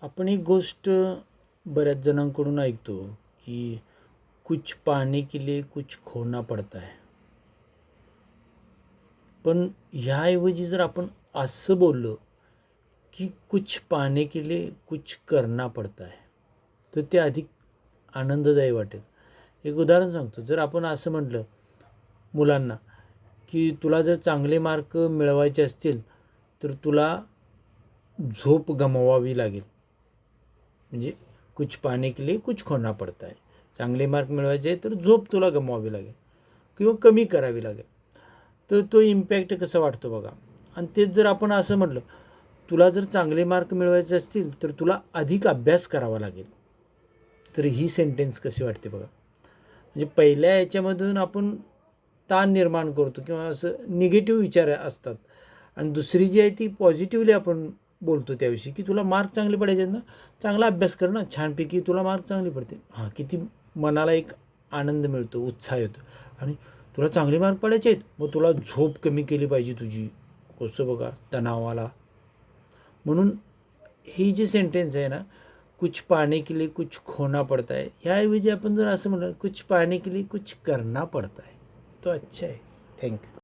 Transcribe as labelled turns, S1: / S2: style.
S1: आपण एक गोष्ट बऱ्याच जणांकडून ऐकतो की कुछ पाने के लिए कुछ खोना पडता है. पण ह्याऐवजी जर आपण असं बोललो की कुछ पाने के लिए कुछ करना पडता है, तर ते अधिक आनंददायी वाटेल. एक उदाहरण सांगतो. जर आपण असं म्हटलं मुलांना की तुला जर चांगले मार्क मिळवायचे असतील तर तुला झोप गमवावी लागेल. म्हणजे कुछ पाने के लिए कुछ खोना पडता है. चांगले मार्क मिळवायचे तर झोप तुला गमवावी लागेल किंवा कमी करावी लागेल. तर तो इम्पॅक्ट कसा वाटतो बघा. आणि तेच जर आपण असं म्हटलं, तुला जर चांगले मार्क मिळवायचे असतील तर तुला अधिक अभ्यास करावा लागेल. तर ही सेंटेन्स कशी वाटते बघा. म्हणजे पहिल्या याच्यामधून आपण ताण निर्माण करतो किंवा असं निगेटिव्ह विचार असतात. आणि दुसरी जी आहे ती पॉझिटिव्हली आपण बोलतो त्याविषयी की तुला मार्क चांगले पडायचे आहेत ना, चांगला अभ्यास कर ना, छानपैकी तुला मार्क चांगले पडते. हां, किती मनाला एक आनंद मिळतो, उत्साह येतो. आणि तुला चांगले मार्क पडायचे आहेत, मग तुला झोप कमी केली पाहिजे तुझी. कसं बघा तणावाला. म्हणून ही जी सेंटेन्स आहे ना, कुछ पाने के लिए कुछ खोना पडता है, ह्याऐवजी आपण जर असं म्हटलं कुछ पाने के लिए कुछ करना पडता है, तो अच्छा आहे. थँक्यू.